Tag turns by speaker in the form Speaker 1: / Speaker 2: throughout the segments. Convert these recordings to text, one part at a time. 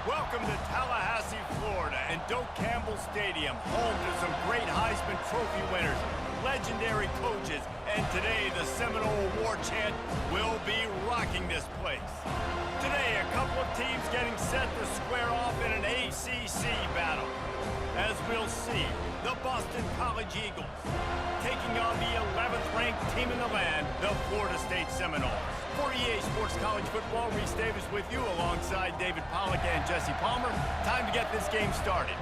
Speaker 1: Welcome to Tallahassee, Florida, and Doak Campbell Stadium, home to some great Heisman Trophy winners, legendary coaches, and today the Seminole Award chant will be rocking this place. Today, a couple of teams getting set to square off in an ACC battle. As we'll see, the Boston College Eagles taking on the 11th ranked team in the land, the Florida State Seminoles. For EA Sports College Football, Reese Davis with you alongside David Pollack and Jesse Palmer. Time to get this game started.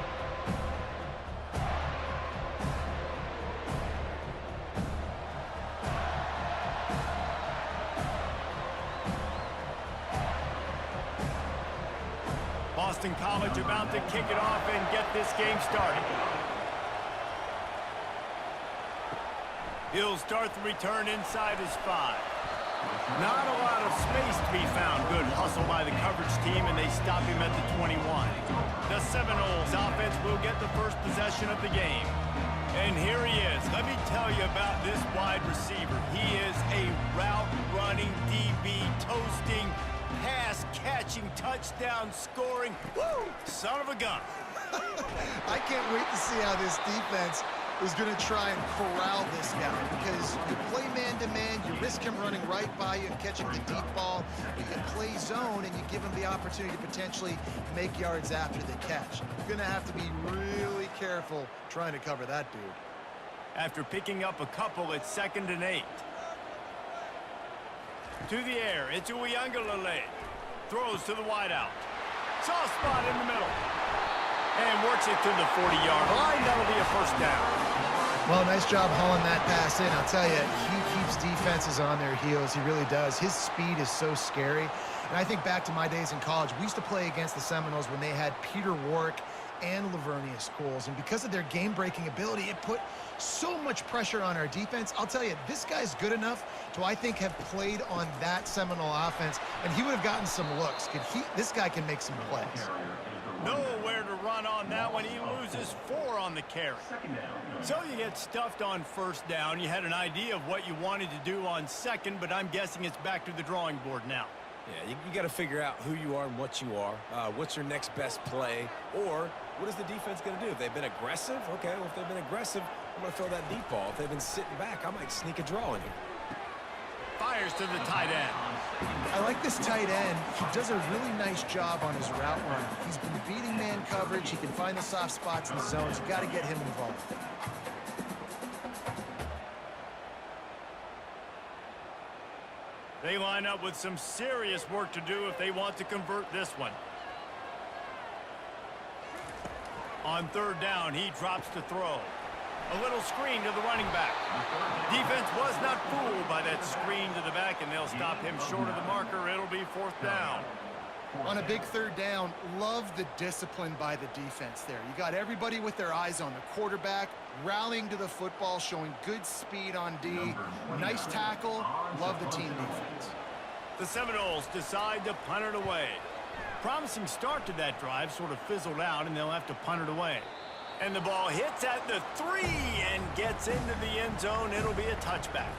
Speaker 1: Boston College about to kick it off and get this game started. He'll start the return inside his 5. Not a lot of space to be found. Good hustle by the coverage team, and they stop him at the 21. The Seminoles offense will get the first possession of the game. And here he is. Let me tell you about this wide receiver. He is a route-running DB, toasting, pass-catching, touchdown-scoring, woo, son of a gun.
Speaker 2: I can't wait to see how this defense is going to try and corral this guy, because you play man-to-man, you risk him running right by you and catching the deep ball. You can play zone, and you give him the opportunity to potentially make yards after the catch. You're going to have to be really careful trying to cover that dude.
Speaker 1: After picking up a couple, it's 2nd and 8. To the air, it's Uiagalelei. Throws to the wideout. Soft spot in the middle. And works it to the 40-yard line. That'll be a first down.
Speaker 2: Well, nice job hauling that pass in. I'll tell you, he keeps defenses on their heels. He really does. His speed is so scary. And I think back to my days in college, we used to play against the Seminoles when they had Peter Warrick and Lavernius Coles. And because of their game-breaking ability, it put so much pressure on our defense. I'll tell you, this guy's good enough to, I think, have played on that Seminole offense, and he would have gotten some looks. This guy can make some plays.
Speaker 1: Nowhere to run on that one. He loses 4 on the carry. So you get stuffed on first down. You had an idea of what you wanted to do on second, but I'm guessing it's back to the drawing board now.
Speaker 3: Yeah, you got to figure out who you are and what you are. What's your next best play? Or what is the defense going to do? If they've been aggressive, okay, well, if they've been aggressive, I'm going to throw that deep ball. If they've been sitting back, I might sneak a draw in here.
Speaker 1: Fires to the tight end.
Speaker 2: I like this tight end. He does a really nice job on his route run. He's been beating man coverage. He can find the soft spots in the zones. You got to get him involved.
Speaker 1: They line up with some serious work to do if they want to convert this one. On 3rd down, he drops to throw. A little screen to the running back. Defense was not fooled by that screen to the back, and they'll stop him short of the marker. It'll be 4th down.
Speaker 2: On a big 3rd down, love the discipline by the defense there. You got everybody with their eyes on the quarterback, rallying to the football, showing good speed on D. Nice tackle. Love the team defense.
Speaker 1: The Seminoles decide to punt it away. Promising start to that drive, sort of fizzled out, and they'll have to punt it away. And the ball hits at the 3 and gets into the end zone. It'll be a touchback.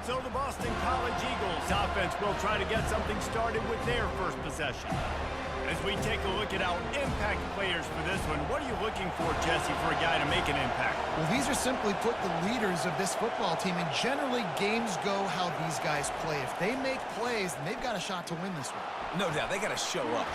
Speaker 1: So the Boston College Eagles offense will try to get something started with their first possession. As we take a look at our impact players for this one, what are you looking for, Jesse, for a guy to make an impact?
Speaker 2: Well, these are simply put the leaders of this football team, and generally games go how these guys play. If they make plays, then they've got a shot to win this one.
Speaker 3: No doubt, they got to show up.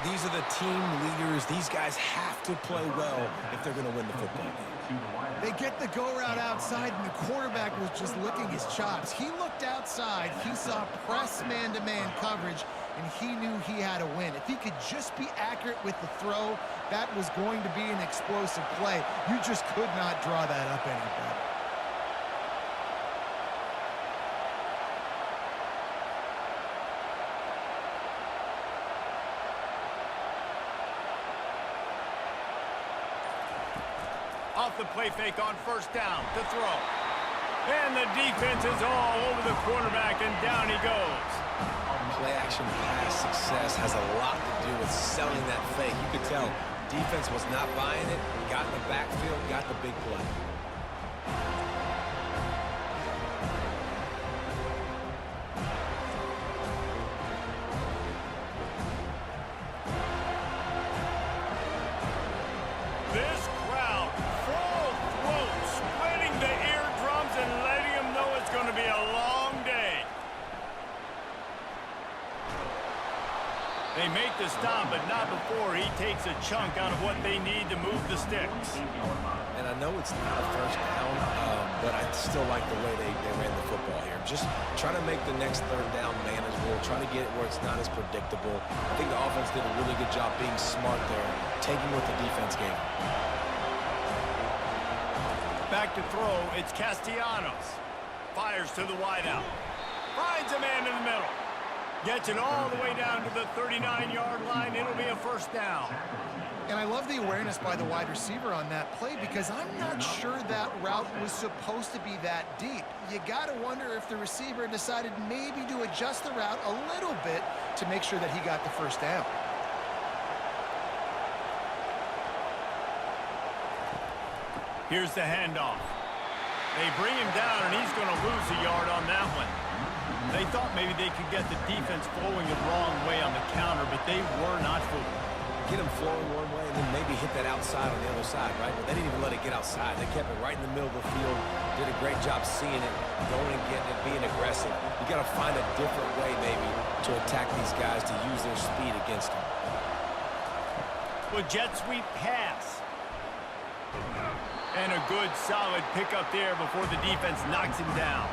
Speaker 3: These are the team leaders. These guys have to play well if they're going to win the football game.
Speaker 2: They get the go route outside, and the quarterback was just licking his chops. He looked outside. He saw press man-to-man coverage, and he knew he had to win. If he could just be accurate with the throw, that was going to be an explosive play. You just could not draw that up any better.
Speaker 1: Off the play fake on 1st down to throw. And the defense is all over the quarterback, and down he goes.
Speaker 3: Play-action pass success has a lot to do with selling that fake. You could tell defense was not buying it, got in the backfield, got the big play.
Speaker 1: They make the stop, but not before he takes a chunk out of what they need to move the sticks.
Speaker 3: And I know it's not a first down, but I still like the way they ran the football here. Just trying to make the next third down manageable, trying to get it where it's not as predictable. I think the offense did a really good job being smart there, taking what the defense gave them.
Speaker 1: Back to throw, it's Castellanos. Fires to the wideout. Finds a man in the middle. Gets it all the way down to the 39-yard line. It'll be a first down.
Speaker 2: And I love the awareness by the wide receiver on that play because I'm not sure that route was supposed to be that deep. You got to wonder if the receiver decided maybe to adjust the route a little bit to make sure that he got the first down.
Speaker 1: Here's the handoff. They bring him down, and he's going to lose a yard on that one. They thought maybe they could get the defense flowing the wrong way on the counter, but they were not fooled.
Speaker 3: Get them flowing one way and then maybe hit that outside on the other side, right? But they didn't even let it get outside. They kept it right in the middle of the field, did a great job seeing it, going and getting it, being aggressive. You got to find a different way maybe to attack these guys, to use their speed against them.
Speaker 1: Well, jet sweep pass. And a good solid pickup there before the defense knocks him down.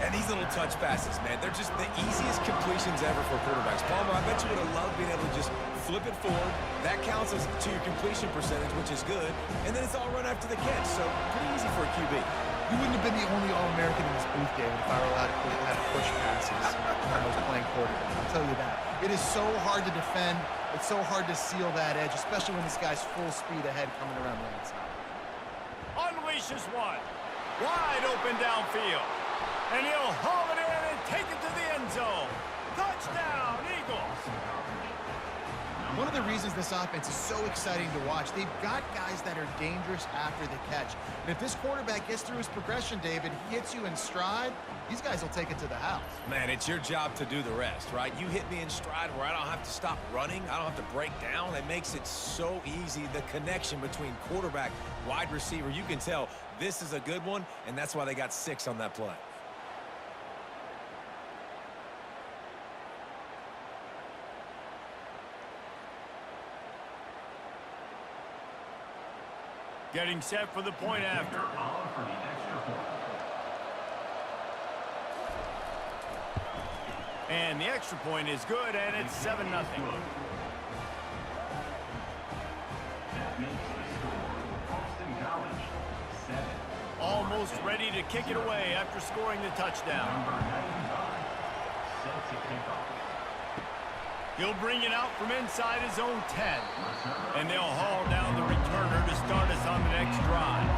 Speaker 3: And these little touch passes, man, they're just the easiest completions ever for quarterbacks. Palmer, I bet you would have loved being able to just flip it forward. That counts as to your completion percentage, which is good. And then it's all run after the catch, so pretty easy for a QB.
Speaker 2: You wouldn't have been the only All-American in this booth, David, if I were allowed to push passes when I was playing quarterback. I'll tell you that. It is so hard to defend. It's so hard to seal that edge, especially when this guy's full speed ahead coming around the outside.
Speaker 1: Unleashes one. Wide open downfield. And he'll haul it in and take it to the end zone. Touchdown, Eagles.
Speaker 2: One of the reasons this offense is so exciting to watch, they've got guys that are dangerous after the catch. And if this quarterback gets through his progression, David, he hits you in stride, these guys will take it to the house.
Speaker 3: Man, it's your job to do the rest, right? You hit me in stride where I don't have to stop running. I don't have to break down. It makes it so easy. The connection between quarterback, wide receiver, you can tell this is a good one, and that's why they got 6 on that play.
Speaker 1: Getting set for the point after. And the extra point is good, and it's 7-0. Almost ready to kick it away after scoring the touchdown. He'll bring it out from inside his own 10. And they'll haul down the returner to start us on the next drive.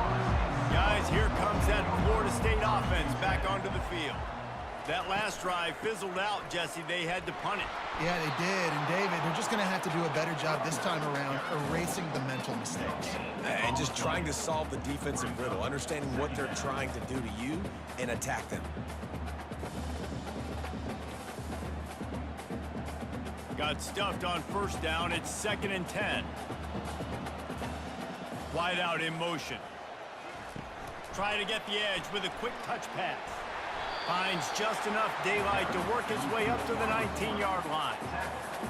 Speaker 1: Guys, here comes that Florida State offense back onto the field. That last drive fizzled out, Jesse. They had to punt it.
Speaker 2: Yeah, they did. And, David, they're just going to have to do a better job this time around erasing the mental mistakes.
Speaker 3: And just trying to solve the defensive riddle, understanding what they're trying to do to you and attack them.
Speaker 1: Got stuffed on first down. It's 2nd and 10. Wide out in motion. Trying to get the edge with a quick touch pass. Finds just enough daylight to work his way up to the 19-yard line.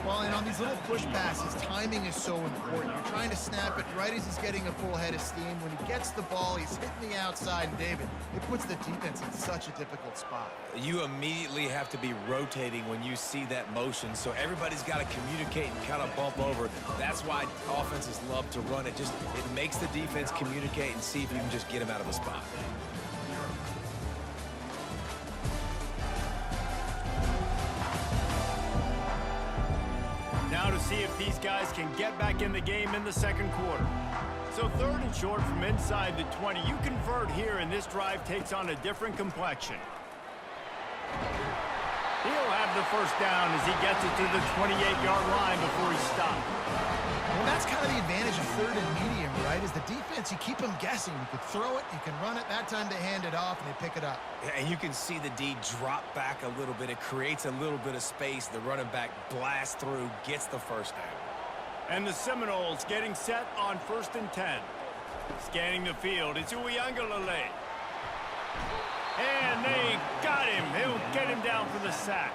Speaker 2: Well, and on these little push passes, timing is so important. You're trying to snap it right as he's getting a full head of steam. When he gets the ball, he's hitting the outside. And, David, it puts the defense in such a difficult spot.
Speaker 3: You immediately have to be rotating when you see that motion, so everybody's got to communicate and kind of bump over. That's why offenses love to run it. It makes the defense communicate and see if you can just get him out of a spot.
Speaker 1: Now to see if these guys can get back in the game in the second quarter. So 3rd and short from inside the 20. You convert here, and this drive takes on a different complexion. He'll have the first down as he gets it to the 28-yard line before he stopped.
Speaker 2: Well, that's kind of the advantage of 3rd and medium, right? Is the defense, you keep them guessing. You can throw it, you can run it. That time they hand it off, and they pick it up.
Speaker 3: And you can see the D drop back a little bit. It creates a little bit of space. The running back blasts through, gets the first down.
Speaker 1: And the Seminoles getting set on 1st and 10. Scanning the field, it's Uiagalelei. And they got him. He'll get him down for the sack.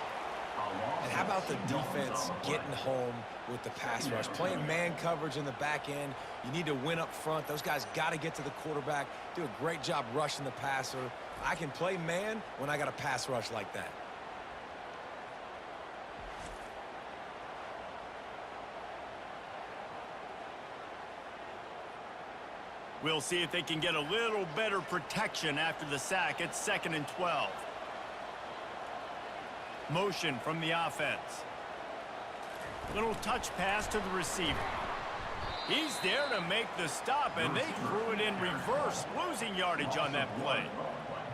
Speaker 3: And how about the defense getting home with the pass rush? Playing man coverage in the back end. You need to win up front. Those guys got to get to the quarterback. Do a great job rushing the passer. I can play man when I got a pass rush like that.
Speaker 1: We'll see if they can get a little better protection after the sack. It's 2nd and 12. Motion from the offense. Little touch pass to the receiver. He's there to make the stop, and they threw it in reverse, losing yardage on that play.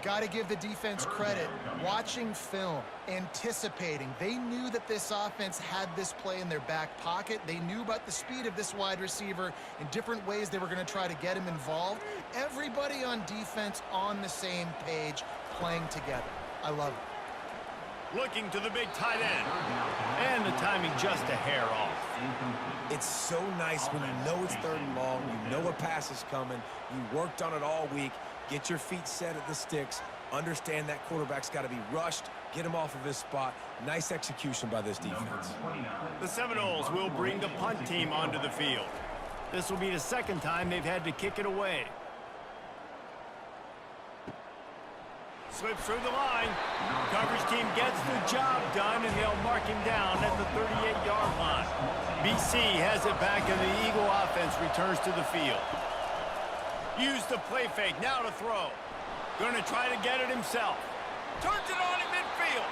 Speaker 2: Got to give the defense credit. Watching film, anticipating. They knew that this offense had this play in their back pocket. They knew about the speed of this wide receiver in different ways they were going to try to get him involved. Everybody on defense on the same page, playing together. I love it.
Speaker 1: Looking to the big tight end. And the timing just a hair off.
Speaker 3: It's so nice when you know it's 3rd and long, you know a pass is coming, you worked on it all week, get your feet set at the sticks, understand that quarterback's got to be rushed, get him off of his spot. Nice execution by this defense.
Speaker 1: The Seminoles will bring the punt team onto the field. This will be the 2nd time they've had to kick it away. Slips through the line. Coverage team gets the job done, and they'll mark him down at the 38-yard line. BC has it back, and the Eagle offense returns to the field. Use the play fake, now to throw. Gonna try to get it himself. Turns it on in midfield.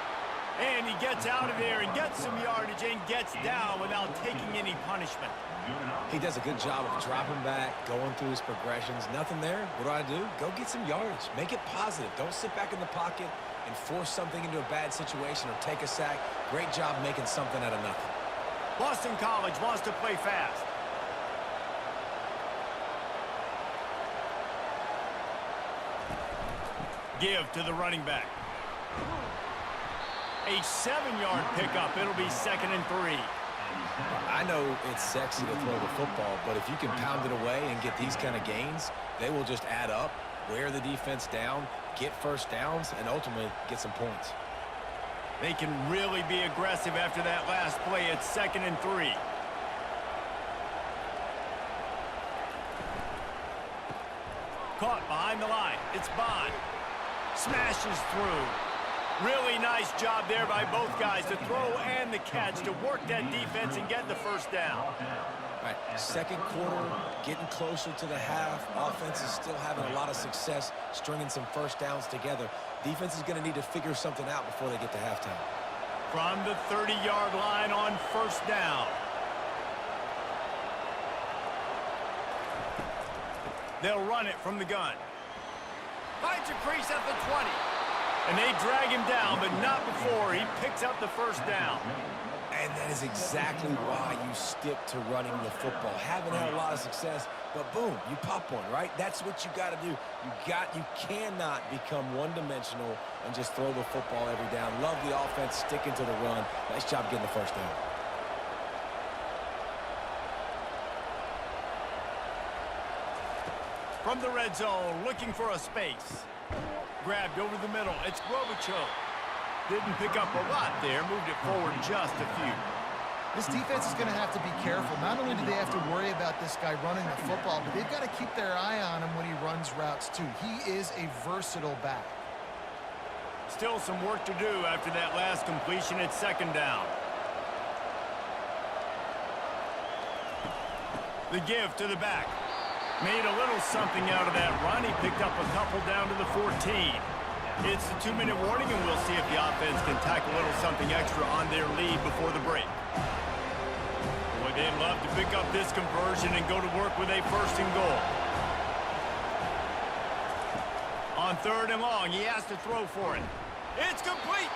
Speaker 1: And he gets out of there and gets some yardage and gets down without taking any punishment.
Speaker 3: He does a good job of dropping back, going through his progressions. Nothing there. What do? Go get some yardage. Make it positive. Don't sit back in the pocket and force something into a bad situation or take a sack. Great job making something out of nothing.
Speaker 1: Boston College wants to play fast. Give to the running back. A 7-yard pickup. It'll be 2nd and 3.
Speaker 3: I know it's sexy to throw the football, but if you can pound it away and get these kind of gains, they will just add up, wear the defense down, get first downs, and ultimately get some points.
Speaker 1: They can really be aggressive after that last play. It's 2nd and 3. Caught behind the line. It's Bond. Smashes through. Really nice job there by both guys to throw and the catch to work that defense and get the first down.
Speaker 3: All right, 2nd quarter, getting closer to the half. Offense is still having a lot of success stringing some first downs together. Defense is going to need to figure something out before they get to halftime.
Speaker 1: From the 30-yard line on 1st down. They'll run it from the gun. Finds a crease at the 20. And they drag him down, but not before he picks up the 1st down.
Speaker 3: And that is exactly why you stick to running the football. Haven't had a lot of success, but boom, you pop one, right? That's what you got to do. You cannot become one-dimensional and just throw the football every down. Love the offense, sticking to the run. Nice job getting the 1st down.
Speaker 1: From the red zone, looking for a space. Grabbed over the middle. It's Robichaux. Didn't pick up a lot there. Moved it forward just a few.
Speaker 2: This defense is going to have to be careful. Not only do they have to worry about this guy running the football, but they've got to keep their eye on him when he runs routes too. He is a versatile back.
Speaker 1: Still some work to do after that last completion. It's 2nd down. The give to the back. Made a little something out of that run. He picked up a couple down to the 14. It's the 2-minute warning, and we'll see if the offense can tack a little something extra on their lead before the break. Boy, they'd love to pick up this conversion and go to work with a 1st and goal. On 3rd and long, he has to throw for it. It's complete.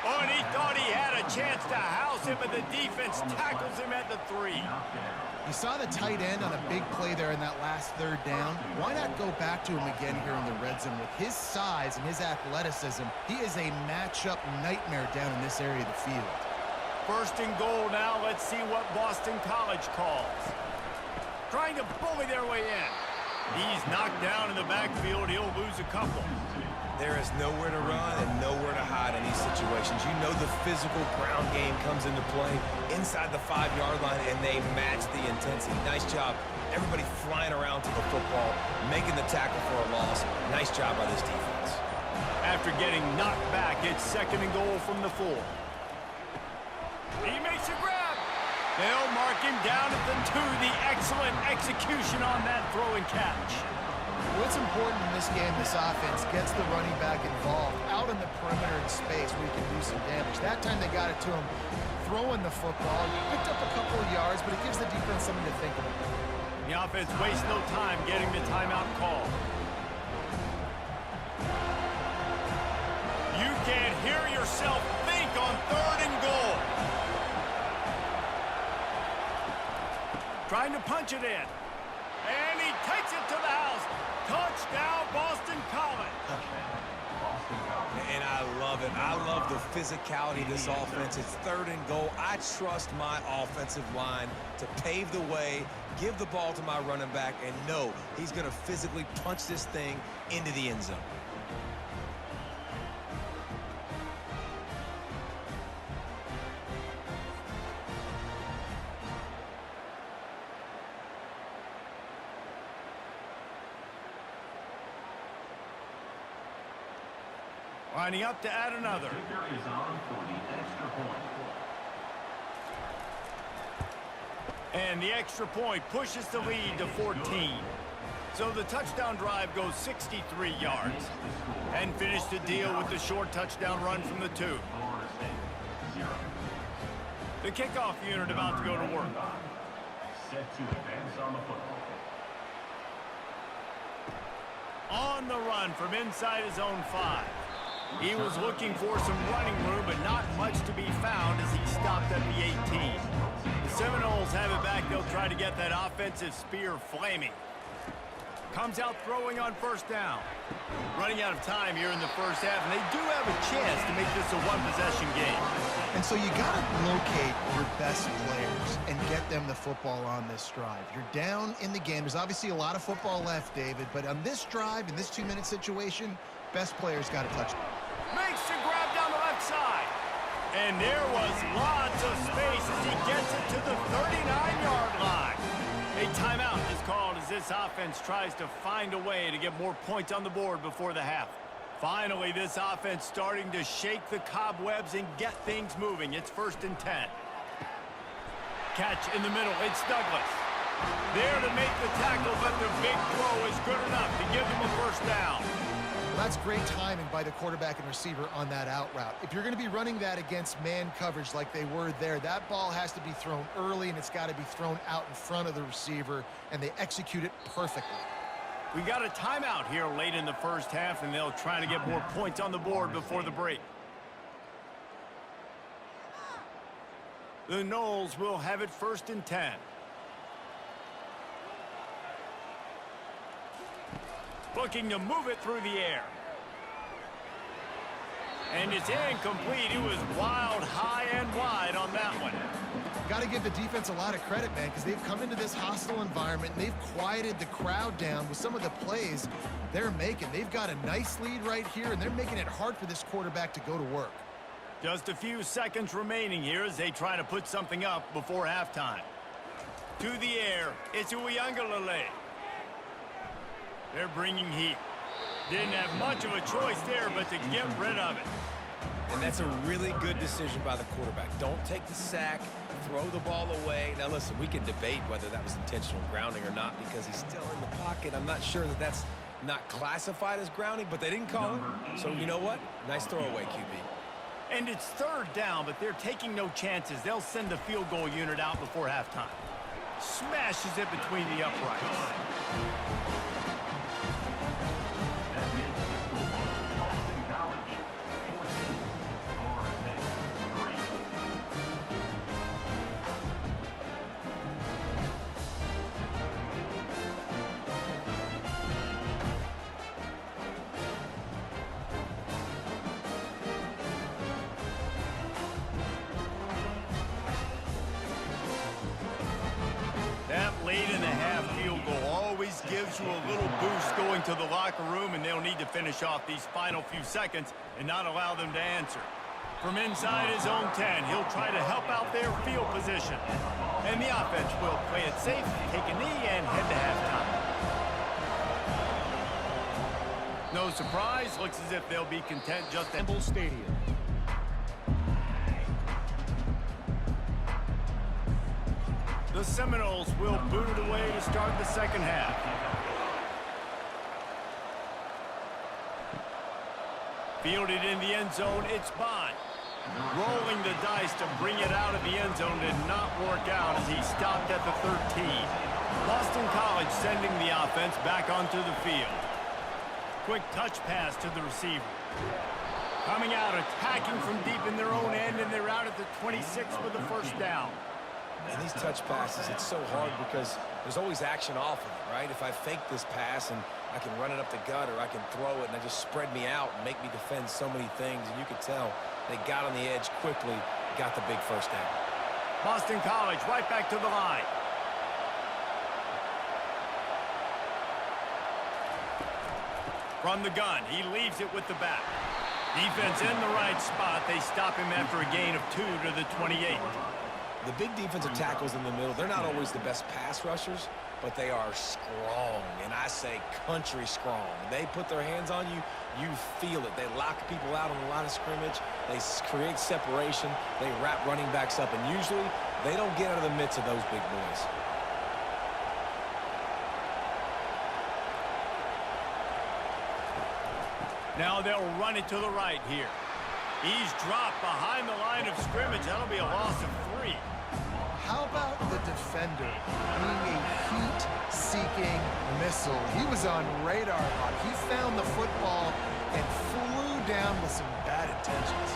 Speaker 1: Oh, and he thought he had a chance to house him, but the defense tackles him at the 3.
Speaker 2: You saw the tight end on a big play there in that last 3rd down. Why not go back to him again here in the red zone? With his size and his athleticism, he is a matchup nightmare down in this area of the field.
Speaker 1: 1st and goal now. Let's see what Boston College calls. Trying to bully their way in. He's knocked down in the backfield. He'll lose a couple.
Speaker 3: There is nowhere to run and nowhere to hide in these situations. You know the physical ground game comes into play inside the 5-yard line, and they match the intensity. Nice job. Everybody flying around to the football, making the tackle for a loss. Nice job by this defense.
Speaker 1: After getting knocked back, it's 2nd and goal from the 4. He makes a grab. They'll mark him down at the 2. The excellent execution on that throw and catch.
Speaker 2: What's important in this game, this offense gets the running back involved out in the perimeter in space where he can do some damage. That time they got it to him throwing the football. He picked up a couple of yards, but it gives the defense something to think about.
Speaker 1: The offense wastes no time getting the timeout call. You can't hear yourself think on 3rd and goal. Trying to punch it in. And he takes it to the house. Touchdown, Boston College.
Speaker 3: And I love it. I love the physicality of this offense. It's 3rd and goal. I trust my offensive line to pave the way, give the ball to my running back, and know he's going to physically punch this thing into the end zone.
Speaker 1: Lining up to add another.
Speaker 4: Is on for the extra point.
Speaker 1: And the extra point pushes the lead to 14. So the touchdown drive goes 63 yards. And finish the deal with the short touchdown run from the 2.
Speaker 4: Florida State, 0.
Speaker 1: The kickoff unit about to go to work.
Speaker 4: Set to advance on the football.
Speaker 1: On the run from inside his own 5. He was looking for some running room, but not much to be found as he stopped at the 18. The Seminoles have it back. They'll try to get that offensive spear flaming. Comes out throwing on 1st down. Running out of time here in the 1st half, and they do have a chance to make this a one-possession game.
Speaker 2: And so you got to locate your best players and get them the football on this drive. You're down in the game. There's obviously a lot of football left, David, but on this drive, in this 2-minute situation, best players got to touch it.
Speaker 1: Makes the grab down the left side. And there was lots of space as he gets it to the 39-yard line. A timeout is called as this offense tries to find a way to get more points on the board before the half. Finally, this offense starting to shake the cobwebs and get things moving. It's 1st and 10. Catch in the middle. It's Douglas. There to make the tackle, but the big throw is good enough to give them a 1st down.
Speaker 2: Well, that's great timing by the quarterback and receiver on that out route. If you're going to be running that against man coverage like they were there, that ball has to be thrown early, and it's got to be thrown out in front of the receiver, and they execute it perfectly.
Speaker 1: We got a timeout here late in the 1st half, and they'll try to get more points on the board before the break. The Noles will have it 1st and 10. Looking to move it through the air. And it's incomplete. It was wild, high, and wide on that one.
Speaker 2: Got to give the defense a lot of credit, man, because they've come into this hostile environment, and they've quieted the crowd down with some of the plays they're making. They've got a nice lead right here, and they're making it hard for this quarterback to go to work.
Speaker 1: Just a few seconds remaining here as they try to put something up before halftime. To the air, it's Uiagalelei. They're bringing heat. Didn't have much of a choice there, but to get rid of it.
Speaker 3: And that's a really good decision by the quarterback. Don't take the sack, throw the ball away. Now, listen, we can debate whether that was intentional grounding or not because he's still in the pocket. I'm not sure that that's not classified as grounding, but they didn't call it. So, you know what? Nice throwaway, QB.
Speaker 1: And it's 3rd down, but they're taking no chances. They'll send the field goal unit out before halftime. Smashes it between the uprights. always gives you a little boost going to the locker room, and they'll need to finish off these final few seconds and not allow them to answer. From inside his own 10, he'll try to help out their field position. And the offense will play it safe, take a knee, and head to halftime. No surprise, looks as if they'll be content just at
Speaker 5: Campbell Stadium.
Speaker 1: The Seminoles will boot it away to start the second half. Fielded in the end zone, it's Bond. Rolling the dice to bring it out of the end zone did not work out as he stopped at the 13. Boston College sending the offense back onto the field. Quick touch pass to the receiver. Coming out, attacking from deep in their own end, and they're out at the 26 with the first down.
Speaker 3: And these touch passes, it's so hard because there's always action off of it, right? If I fake this pass and I can run it up the gut, or I can throw it and it just spread me out and make me defend so many things. And you could tell they got on the edge quickly, got the big first down.
Speaker 1: Boston College right back to the line. From the gun, he leaves it with the back. Defense in the right spot. They stop him after a gain of 2 to the 28.
Speaker 3: The big defensive tackles in the middle, they're not always the best pass rushers, but they are strong, and I say country strong. They put their hands on you, you feel it. They lock people out on the line of scrimmage. They create separation. They wrap running backs up, and usually they don't get out of the midst of those big boys.
Speaker 1: Now they'll run it to the right here. He's dropped behind the line of scrimmage. That'll be a loss of 3.
Speaker 2: How about the defender being a heat-seeking missile? He was on radar lock. He found the football and flew down with some bad intentions.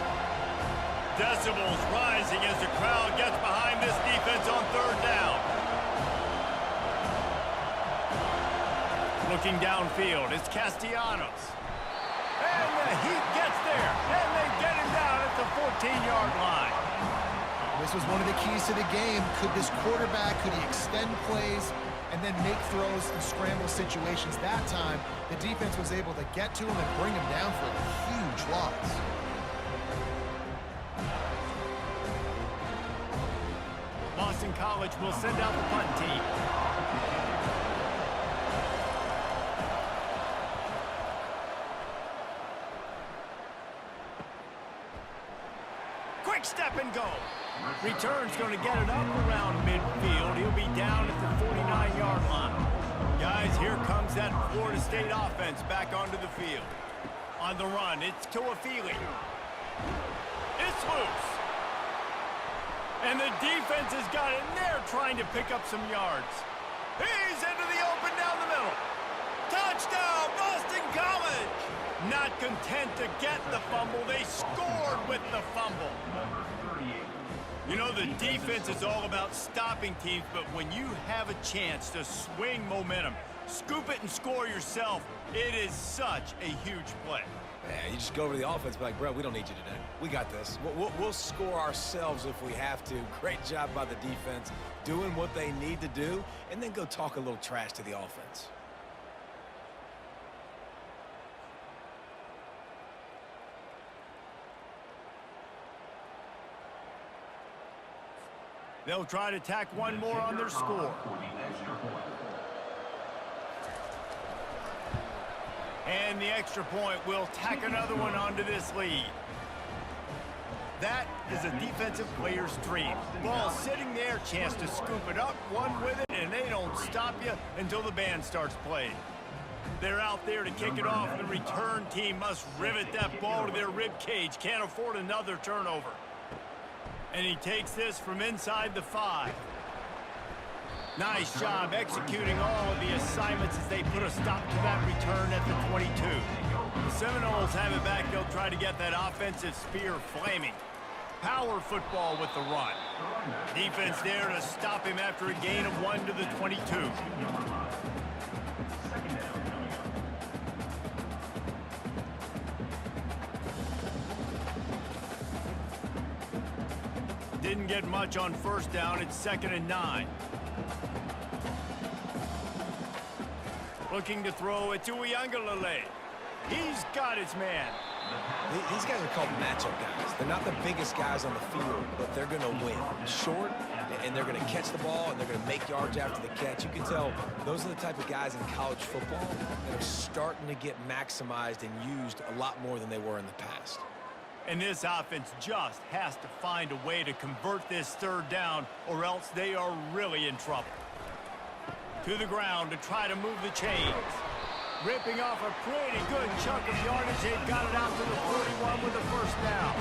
Speaker 1: Decibels rising as the crowd gets behind this defense on third down. Looking downfield, it's Castellanos. And the heat gets there, and they get him down at the 14-yard line.
Speaker 2: This was one of the keys to the game. Could this quarterback, could he extend plays and then make throws in scramble situations? That time, the defense was able to get to him and bring him down for a huge loss.
Speaker 1: Boston College will send out the punt team. Quick step and go. Return's going to get it up around midfield. He'll be down at the 49-yard line. Guys, here comes that Florida State offense back onto the field. On the run, it's Toafili. It's loose. And the defense has got it, and they're trying to pick up some yards. He's into the open down the middle. Touchdown, Boston College! Not content to get the fumble, they scored with the fumble. You know, the defense is all about stopping teams, but when you have a chance to swing momentum, scoop it and score yourself, it is such a huge play.
Speaker 3: Yeah, you just go over to the offense and be like, bro, we don't need you today. We got this. We'll score ourselves if we have to. Great job by the defense, doing what they need to do, and then go talk a little trash to the offense.
Speaker 1: They'll try to tack one more on their score. And the extra point will tack another one onto this lead. That is a defensive player's dream. Ball sitting there, chance to scoop it up, one with it, and they don't stop you until the band starts playing. They're out there to kick it off, and the return team must rivet that ball to their rib cage. Can't afford another turnover. And he takes this from inside the 5. Nice job executing all of the assignments as they put a stop to that return at the 22. The Seminoles have it back. They'll try to get that offensive spear flaming. Power football with the run. Defense there to stop him after a gain of 1 to the 22. Didn't get much on first down. It's 2nd and 9. Looking to throw it to Uiagalelei. He's got his man.
Speaker 3: These guys are called matchup guys. They're not the biggest guys on the field, but they're going to win. Short, and they're going to catch the ball, and they're going to make yards after the catch. You can tell those are the type of guys in college football that are starting to get maximized and used a lot more than they were in the past.
Speaker 1: And this offense just has to find a way to convert this third down, or else they are really in trouble. To the ground to try to move the chains. Ripping off a pretty good chunk of yardage. They've got it out to the 41 with the first down.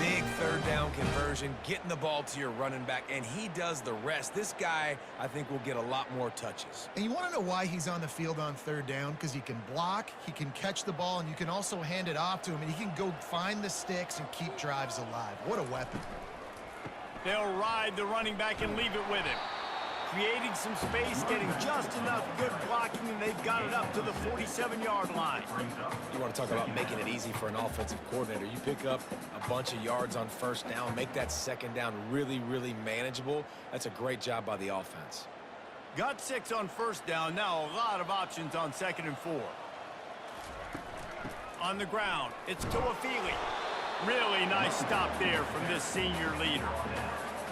Speaker 3: Big third down conversion, getting the ball to your running back, and he does the rest. This guy, I think, will get a lot more touches.
Speaker 2: And you want to know why he's on the field on third down? Because he can block, he can catch the ball, and you can also hand it off to him, and he can go find the sticks and keep drives alive. What a weapon.
Speaker 1: They'll ride the running back and leave it with him. Creating some space, getting just enough good blocking, and they've got it up to the 47-yard line.
Speaker 3: You want to talk about making it easy for an offensive coordinator. You pick up a bunch of yards on first down, make that second down really, really manageable. That's a great job by the offense.
Speaker 1: Got 6 on first down. Now a lot of options on 2nd and 4. On the ground, it's Toafili. Really nice stop there from this senior leader.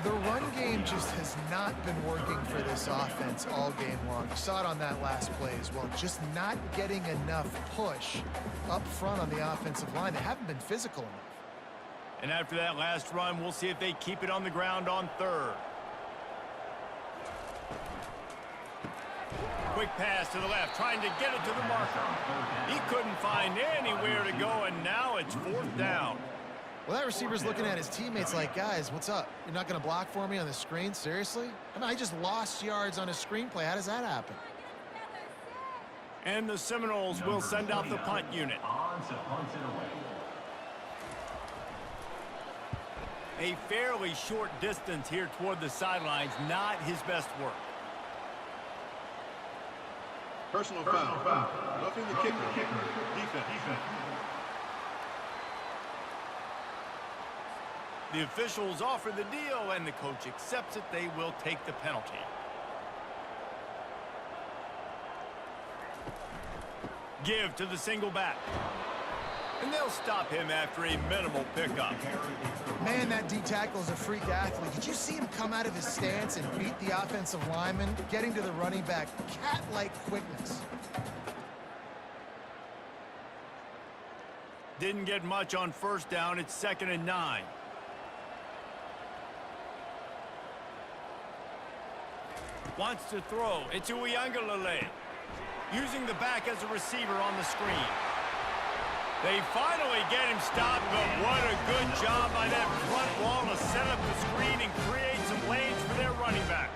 Speaker 2: The run game just has not been working for this offense all game long. You saw it on that last play as well. Just not getting enough push up front on the offensive line. They haven't been physical enough.
Speaker 1: And after that last run, we'll see if they keep it on the ground on 3rd. Quick pass to the left, trying to get it to the marker. He couldn't find anywhere to go, and now it's 4th down.
Speaker 2: Well, that receiver's looking at his teammates like, guys, what's up? You're not going to block for me on the screen? Seriously? I mean, I just lost yards on a screenplay. How does that happen?
Speaker 1: And the Seminoles will send out the punt unit.
Speaker 4: On to punt it away.
Speaker 1: A fairly short distance here toward the sidelines, not his best work.
Speaker 5: Personal foul. Roughing the kicker. Defense.
Speaker 1: The officials offer the deal, and the coach accepts it. They will take the penalty. Give to the single back. And they'll stop him after a minimal pickup.
Speaker 2: Man, that D tackle is a freak athlete. Did you see him come out of his stance and beat the offensive lineman, getting to the running back? Cat-like quickness.
Speaker 1: Didn't get much on first down. It's 2nd and 9. Wants to throw. It's Uiagalelei. Using the back as a receiver on the screen. They finally get him stopped, but what a good job by that front wall to set up the screen and create some lanes for their running back.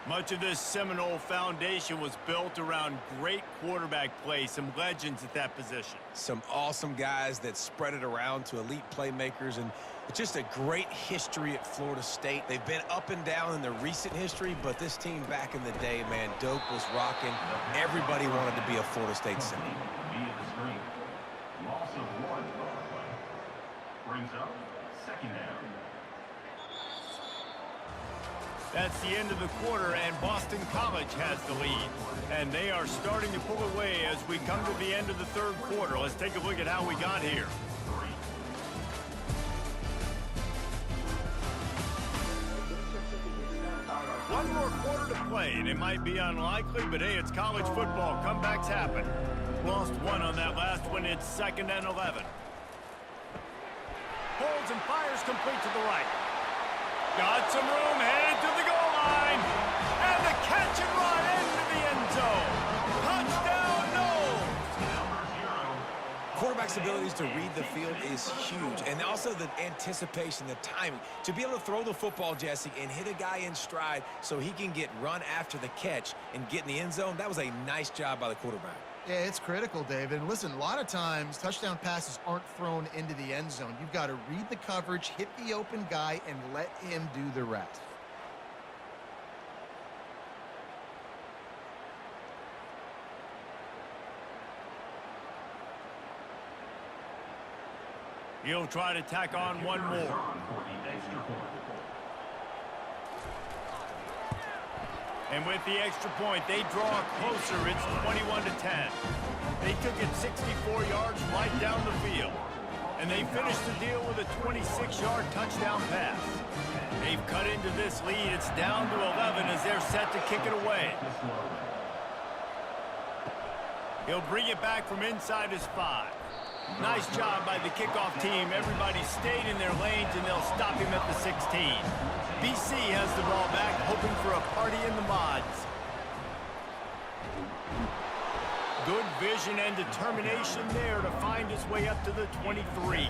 Speaker 1: Much of this Seminole foundation was built around great quarterback play, some legends at that position.
Speaker 3: Some awesome guys that spread it around to elite playmakers, and it's just a great history at Florida State. They've been up and down in the recent history, but this team back in the day, man, Doak was rocking. Everybody wanted to be a Florida State Seminole.
Speaker 4: Via the screen. Loss of 1 on the play. Brings up 2nd down.
Speaker 1: That's the end of the quarter, and Boston College has the lead. And they are starting to pull away as we come to the end of the 3rd quarter. Let's take a look at how we got here. One more quarter to play, and it might be unlikely, but hey, it's college football. Comebacks happen. Lost 1 on that last one. It's 2nd and 11. Holds and fires complete to the right. Got some room, headed to the goal line. And the catch and run into the end zone. Touchdown, Noles!
Speaker 3: Quarterback's abilities to read the field is huge, and also the anticipation, the timing. To be able to throw the football, Jesse, and hit a guy in stride so he can get run after the catch and get in the end zone, that was a nice job by the quarterback.
Speaker 2: Yeah, it's critical, David. And listen, a lot of times, touchdown passes aren't thrown into the end zone. You've got to read the coverage, hit the open guy, and let him do the rest.
Speaker 1: He'll try to tack on one more. And with the extra point, they draw closer. It's 21-10. They took it 64 yards right down the field. And they finished the deal with a 26-yard touchdown pass. They've cut into this lead. It's down to 11 as they're set to kick it away. He'll bring it back from inside his 5. Nice job by the kickoff team. Everybody stayed in their lanes, and they'll stop him at the 16. BC has the ball back, hoping for a party in the mods. Good vision and determination there to find his way up to the 23.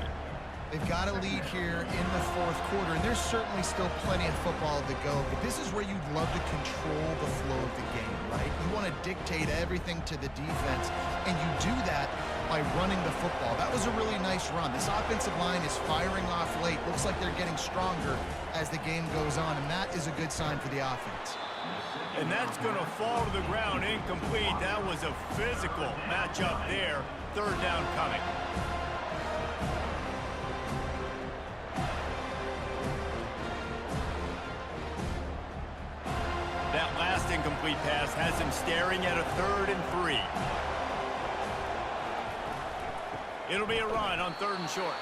Speaker 2: They've got a lead here in the fourth quarter, and there's certainly still plenty of football to go, but this is where you'd love to control the flow of the game, right? You want to dictate everything to the defense, and you do that by running the football. That was a really nice run. This offensive line is firing off late. Looks like they're getting stronger as the game goes on, and that is a good sign for the offense.
Speaker 1: And that's going to fall to the ground incomplete. That was a physical matchup there. Third down coming. That last incomplete pass has him staring at a 3rd and 3. It'll be a run on 3rd and short.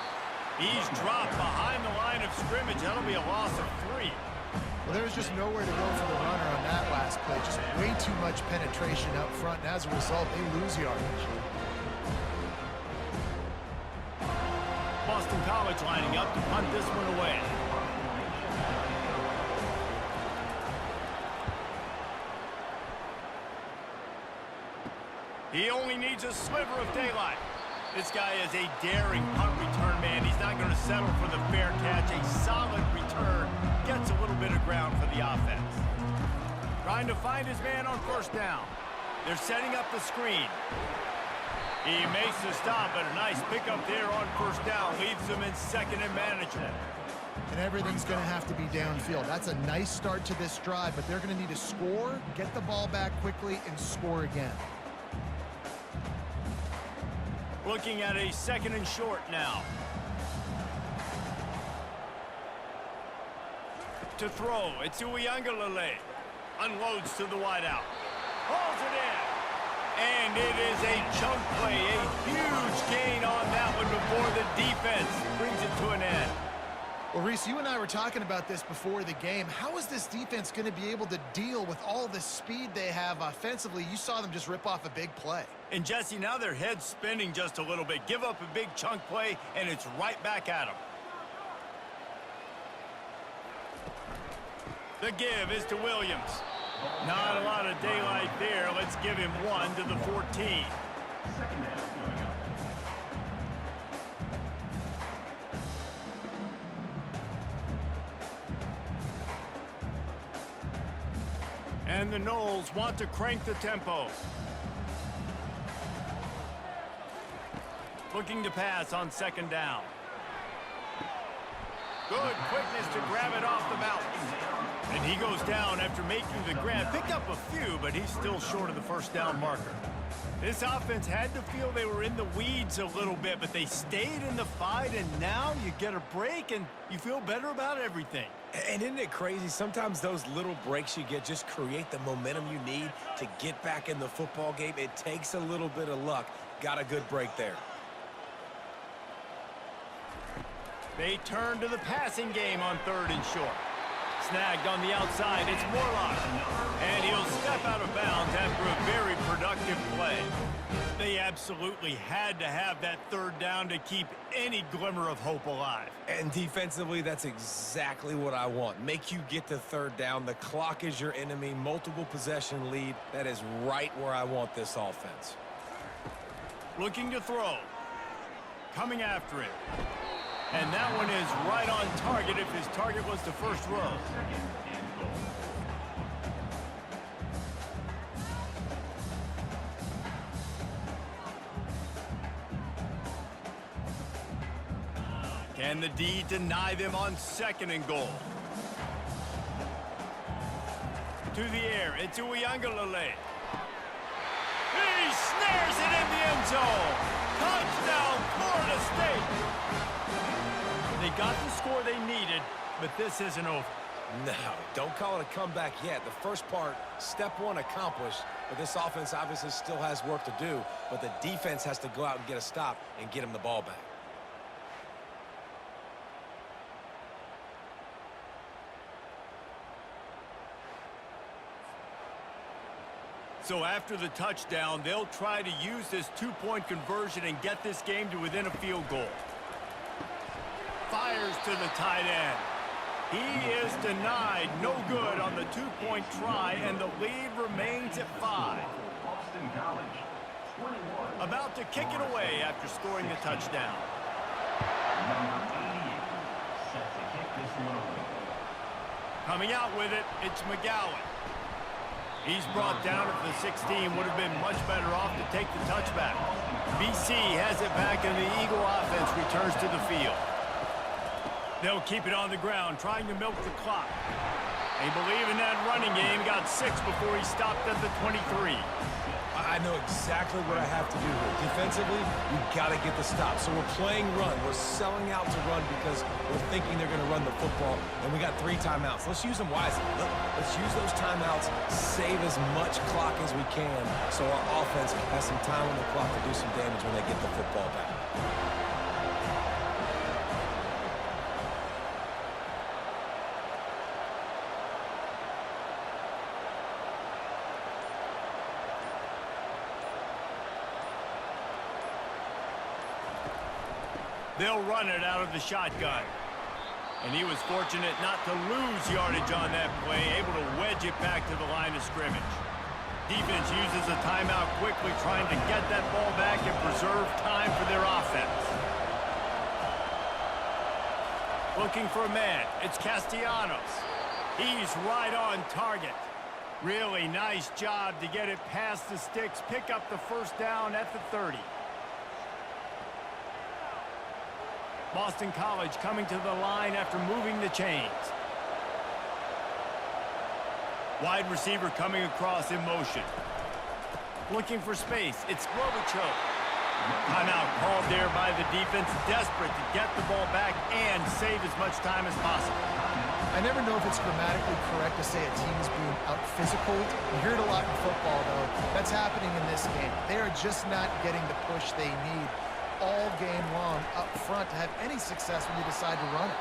Speaker 1: He's dropped behind the line of scrimmage. That'll be a loss of 3.
Speaker 2: Well, there's just nowhere to go for the runner on that last play. Just way too much penetration up front, and as a result, they lose yardage.
Speaker 1: Boston College lining up to punt this one away. He only needs a sliver of daylight. This guy is a daring punt return man. He's not going to settle for the fair catch. A solid return gets a little bit of ground for the offense. Trying to find his man on 1st down. They're setting up the screen. He makes the stop, but a nice pickup there on 1st down. Leaves them in 2nd and manageable.
Speaker 2: And everything's going to have to be downfield. That's a nice start to this drive, but they're going to need to score, get the ball back quickly, and score again.
Speaker 1: Looking at a 2nd and short now. To throw, it's Uiagalelei. Unloads to the wideout. Hauls it in. And it is a chunk play. A huge gain on that one before the defense brings it to an end.
Speaker 2: Well, Reese, you and I were talking about this before the game. How is this defense going to be able to deal with all the speed they have offensively? You saw them just rip off a big play.
Speaker 1: And Jesse, now their head's spinning just a little bit. Give up a big chunk play, and it's right back at them. The give is to Williams. Not a lot of daylight there. Let's give him 1 to the 14. And the Noles want to crank the tempo. Looking to pass on 2nd down. Good quickness to grab it off the mountain. And he goes down after making the grab. Picked up a few, but he's still short of the 1st down marker. This offense had to feel they were in the weeds a little bit, but they stayed in the fight, and now you get a break, and you feel better about everything.
Speaker 3: And isn't it crazy? Sometimes those little breaks you get just create the momentum you need to get back in the football game. It takes a little bit of luck. Got a good break there.
Speaker 1: They turn to the passing game on 3rd and short. Snagged on the outside, it's Morlock. And he'll step out of bounds after a very productive play. They absolutely had to have that 3rd down to keep any glimmer of hope alive.
Speaker 3: And defensively, that's exactly what I want. Make you get to 3rd down. The clock is your enemy. Multiple possession lead. That is right where I want this offense.
Speaker 1: Looking to throw. Coming after it. And that one is right on target if his target was the 1st row. Can the D deny them on 2nd and goal? To the air, it's Uiagalelei. He snares it in the end zone. Touchdown, Florida State. They got the score they needed, but this isn't over.
Speaker 3: No, don't call it a comeback yet. The first part, step one, accomplished. But this offense obviously still has work to do. But the defense has to go out and get a stop and get him the ball back.
Speaker 1: So after the touchdown, they'll try to use this two-point conversion and get this game to within a field goal. Fires to the tight end. He is denied. No good on the two-point try, and the lead remains at 5.
Speaker 4: Boston College, 21.
Speaker 1: About to kick it away after scoring the touchdown.
Speaker 4: Number 88, set to kick this one away.
Speaker 1: Coming out with it, it's McGowan. He's brought down at the 16. Would have been much better off to take the touchback. BC has it back, and the Eagle offense returns to the field. They'll keep it on the ground, trying to milk the clock. They believe in that running game. Got 6 before he stopped at the 23.
Speaker 3: I know exactly what I have to do here. Defensively, we've got to get the stop. So we're playing run. We're selling out to run because we're thinking they're going to run the football, and we got 3 timeouts. Let's use them wisely. Let's use those timeouts, save as much clock as we can so our offense has some time on the clock to do some damage when they get the football back.
Speaker 1: They'll run it out of the shotgun. And he was fortunate not to lose yardage on that play, able to wedge it back to the line of scrimmage. Defense uses a timeout quickly, trying to get that ball back and preserve time for their offense. Looking for a man. It's Castellanos. He's right on target. Really nice job to get it past the sticks, pick up the first down at the 30. Boston College coming to the line after moving the chains. Wide receiver coming across in motion. Looking for space. It's Robichaux. Timeout called there by the defense, desperate to get the ball back and save as much time as possible.
Speaker 2: I never know if it's grammatically correct to say a team is being out-physical. You hear it a lot in football, though. That's happening in this game. They are just not getting the push they need all game long up front to have any success when you decide to run it.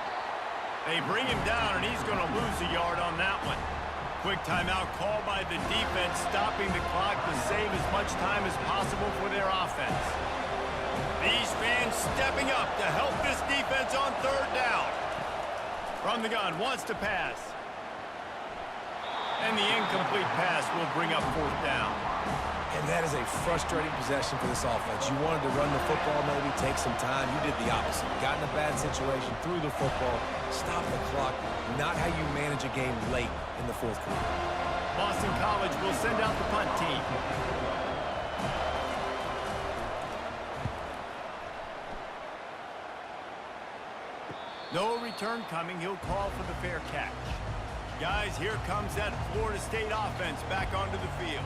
Speaker 1: They bring him down, and he's going to lose a yard on that one. Quick timeout called by the defense, stopping the clock to save as much time as possible for their offense. These fans stepping up to help this defense on 3rd down. From the gun, wants to pass. And the incomplete pass will bring up 4th down.
Speaker 3: And that is a frustrating possession for this offense. You wanted to run the football, maybe take some time. You did the opposite. Got in a bad situation, threw the football, stopped the clock. Not how you manage a game late in the 4th quarter.
Speaker 1: Boston College will send out the punt team. No return coming. He'll call for the fair catch. Guys, here comes that Florida State offense back onto the field.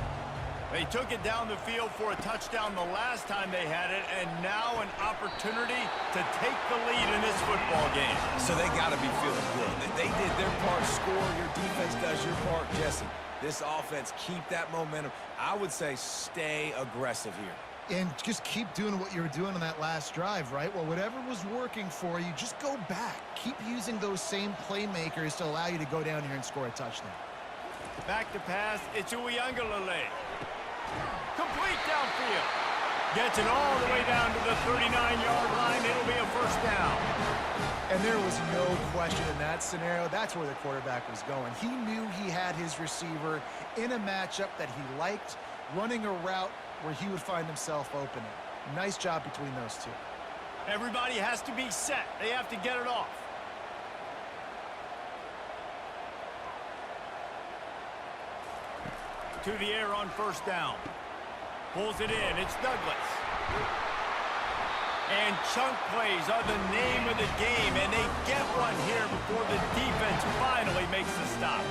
Speaker 1: They took it down the field for a touchdown the last time they had it, and now an opportunity to take the lead in this football game.
Speaker 3: So they got to be feeling good. They did their part, score. Your defense does your part, Jesse. This offense, keep that momentum. I would say stay aggressive here.
Speaker 2: And just keep doing what you were doing on that last drive, right? Well, whatever was working for you, just go back. Keep using those same playmakers to allow you to go down here and score a touchdown.
Speaker 1: Back to pass. It's Uiagalelei. Complete downfield. Gets it all the way down to the 39-yard line. It'll be a 1st down.
Speaker 2: And there was no question in that scenario. That's where the quarterback was going. He knew he had his receiver in a matchup that he liked, running a route where he would find himself opening. Nice job between those two.
Speaker 1: Everybody has to be set. They have to get it off. To the air on 1st down. Pulls it in. It's Douglas. And chunk plays are the name of the game, and they get one here before the defense finally makes the stop.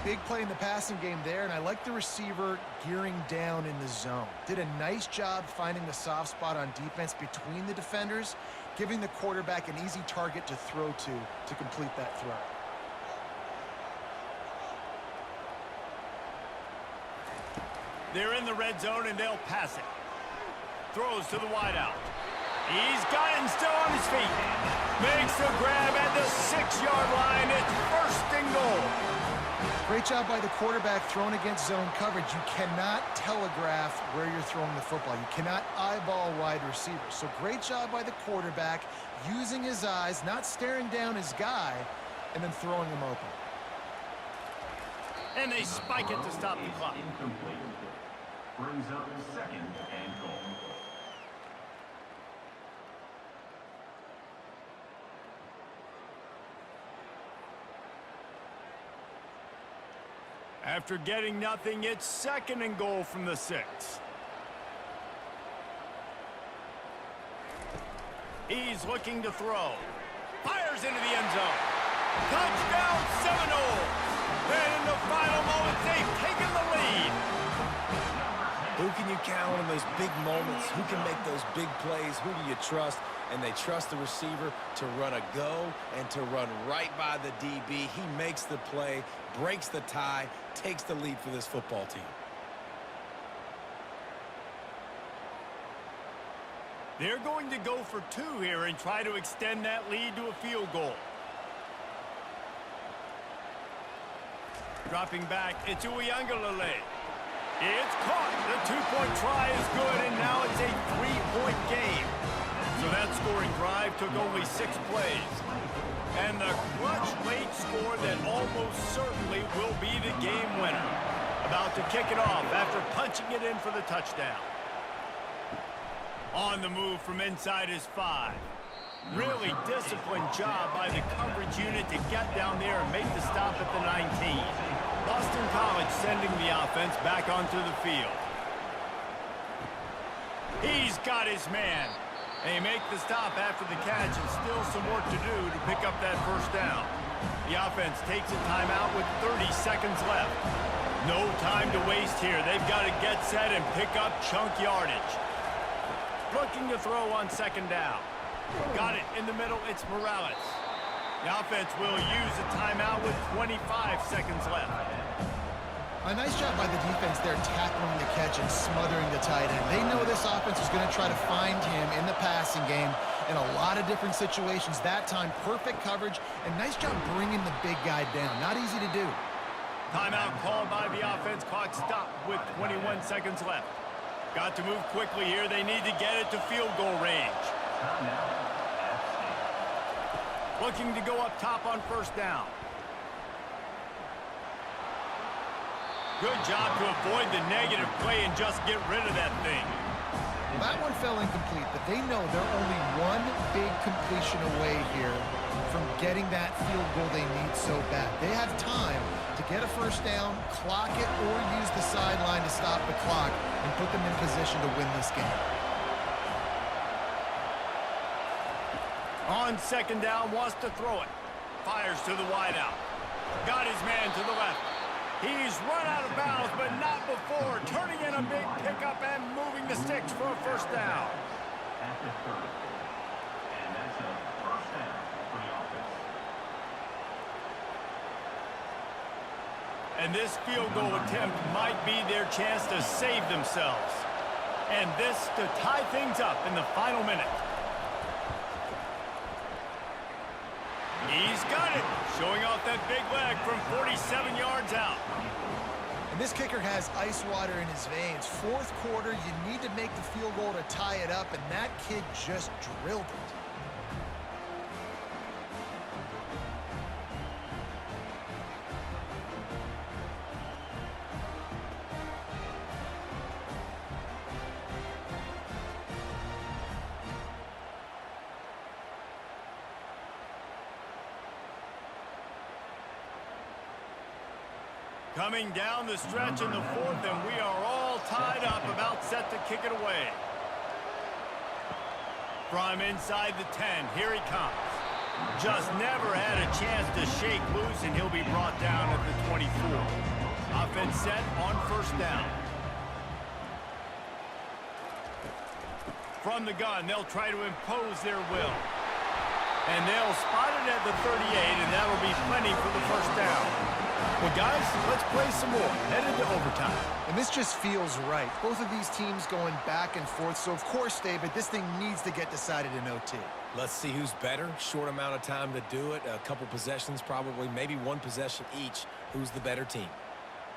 Speaker 2: Big play in the passing game there, and I like the receiver gearing down in the zone. Did a nice job finding the soft spot on defense between the defenders, giving the quarterback an easy target to throw to complete that throw.
Speaker 1: They're in the red zone, and they'll pass it. Throws to the wideout. He's got it and still on his feet. Makes the grab at the 6-yard line. It's first and goal.
Speaker 2: Great job by the quarterback throwing against zone coverage. You cannot telegraph where you're throwing the football. You cannot eyeball wide receivers. So great job by the quarterback using his eyes, not staring down his guy, and then throwing him open.
Speaker 1: And they spike it to stop the clock.
Speaker 4: Incomplete. Brings up second and goal.
Speaker 1: After getting nothing, it's second and goal from the 6. He's looking to throw. Fires into the end zone. Touchdown Seminoles! And in the final moments, they've taken the lead.
Speaker 3: Who can you count on in those big moments? Who can make those big plays? Who do you trust? And they trust the receiver to run a go and to run right by the DB. He makes the play, breaks the tie, takes the lead for this football team.
Speaker 1: They're going to go for 2 here and try to extend that lead to a field goal. Dropping back, it's Uiagalelei. It's caught. The 2-point try is good, and now it's a 3-point game. So that scoring drive took only 6 plays. And the clutch late score that almost certainly will be the game winner. About to kick it off after punching it in for the touchdown. On the move from inside his 5. Really disciplined job by the coverage unit to get down there and make the stop at the 19. Boston College sending the offense back onto the field. He's got his man. They make the stop after the catch and still some work to do to pick up that first down. The offense takes a timeout with 30 seconds left. No time to waste here. They've got to get set and pick up chunk yardage. Looking to throw on second down. Got it in the middle. It's Morales. The offense will use a timeout with 25 seconds left.
Speaker 2: A nice job by the defense there tackling the catch and smothering the tight end. They know this offense is going to try to find him in the passing game in a lot of different situations. That time, perfect coverage and nice job bringing the big guy down. Not easy to do.
Speaker 1: Timeout called by the offense. Clock stopped with 21 seconds left. Got to move quickly here. They need to get it to field goal range. Looking to go up top on first down. Good job to avoid the negative play and just get rid of that thing.
Speaker 2: Well, that one fell incomplete, but they know they're only one big completion away here from getting that field goal they need so bad. They have time to get a first down, clock it, or use the sideline to stop the clock and put them in position to win this game.
Speaker 1: On second down, wants to throw it. Fires to the wideout. Got his man to the left. He's run out of bounds, but not before turning in a big pickup and moving the sticks for a first down.
Speaker 4: At the 30. And that's a first down for the offense.
Speaker 1: And this field goal attempt might be their chance to save themselves. And this to tie things up in the final minute. He's got it, showing off that big leg from 47 yards out.
Speaker 2: And this kicker has ice water in his veins. Fourth quarter, you need to make the field goal to tie it up, and that kid just drilled it.
Speaker 1: Coming down the stretch in the fourth, and we are all tied up, about set to kick it away. From inside the 10, here he comes. Just never had a chance to shake loose, and he'll be brought down at the 24. Offense set on first down. From the gun, they'll try to impose their will. And they'll spot it at the 38, and that'll be plenty for the first down. Well, guys, let's play some more. Headed to overtime.
Speaker 2: And this just feels right. Both of these teams going back and forth. So, of course, David, this thing needs to get decided in OT.
Speaker 3: Let's see who's better. Short amount of time to do it. A couple possessions, probably, maybe one possession each. Who's the better team?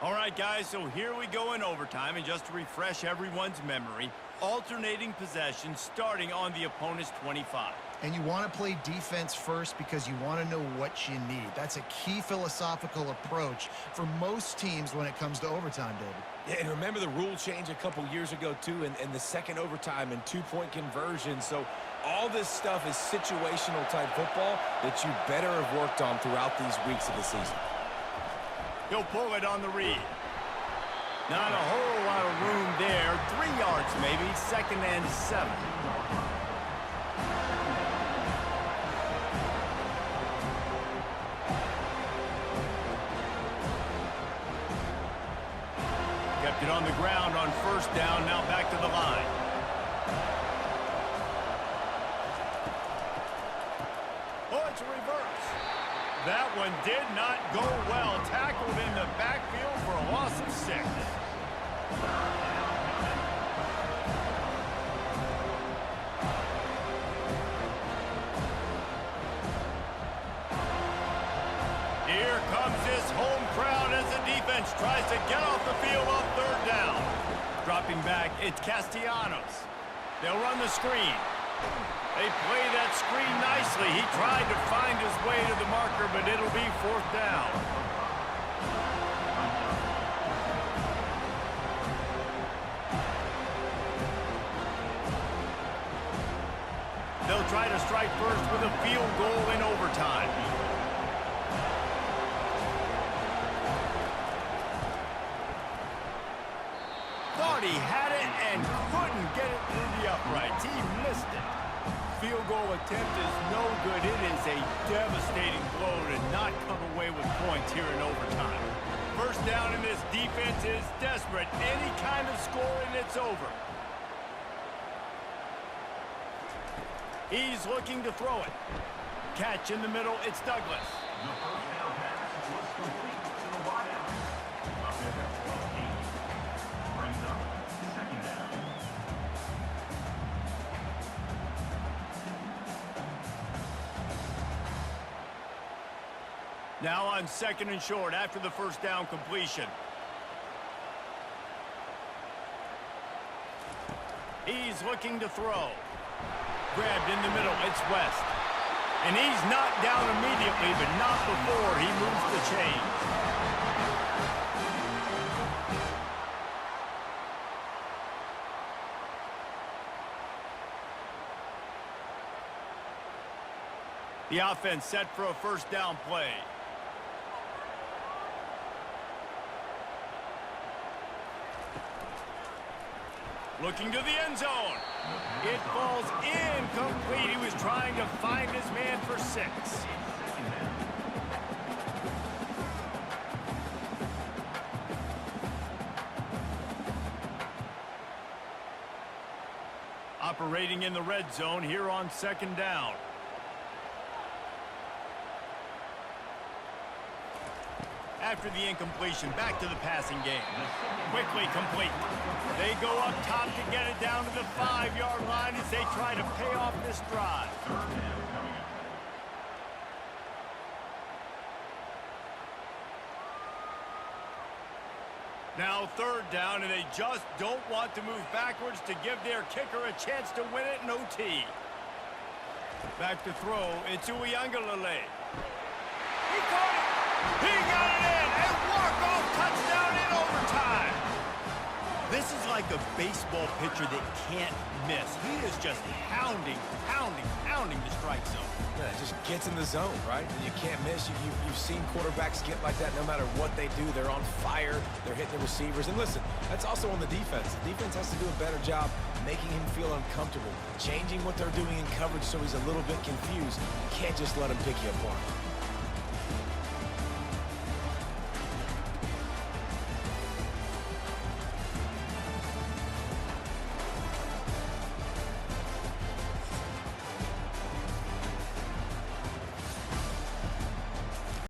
Speaker 1: All right, guys, so here we go in overtime. And just to refresh everyone's memory, alternating possessions starting on the opponent's 25.
Speaker 2: And you want to play defense first because you want to know what you need. That's a key philosophical approach for most teams when it comes to overtime, David.
Speaker 3: Yeah, and remember the rule change a couple years ago, too, and the second overtime and two-point conversion. So all this stuff is situational type football that you better have worked on throughout these weeks of the season.
Speaker 1: He'll pull it on the read. Not a whole lot of room there. 3 yards maybe, 2nd and 7. Kept it on the ground on 1st down, now back to the line. Oh, it's a reverse. That one did not go well. Tackled in the backfield for a loss of 6. Here comes this home crowd as the defense tries to get off the field on 3rd down. Dropping back, it's Castellanos. They'll run the screen. They play that screen nicely. He tried to find his way to the marker, but it'll be 4th down. They'll try to strike first with a field goal in overtime. Thought he had it and couldn't get it through the uprights. He missed it. Field goal attempt is no good. It is a devastating blow to not come away with points here in overtime. 1st down, and this defense is desperate. Any kind of score and it's over. He's looking to throw it. Catch in the middle, it's Douglas.
Speaker 4: The first down pass was complete to the wideout. A pickup of 8. Brings up 2nd down.
Speaker 1: Now on 2nd and short after the 1st down completion. He's looking to throw. Grabbed in the middle, it's West. And he's knocked down immediately, but not before he moves the chains. The offense set for a 1st down play. Looking to the end zone. It falls incomplete. He was trying to find his man for 6. Operating in the red zone here on 2nd down. After the incompletion, back to the passing game. Quickly complete. They go up top to get it down to the 5-yard line as they try to pay off this drive. Now 3rd down, and they just don't want to move backwards to give their kicker a chance to win it in OT. Back to throw, it's Uiagalelei. He caught it! He got it in! A walk-off touchdown in overtime! This is like a baseball pitcher that can't miss. He is just pounding the strike zone.
Speaker 3: Yeah, it just gets in the zone, right? You can't miss. You've seen quarterbacks get like that no matter what they do. They're on fire. They're hitting the receivers. And listen, that's also on the defense. The defense has to do a better job making him feel uncomfortable, changing what they're doing in coverage so he's a little bit confused. You can't just let him pick you apart.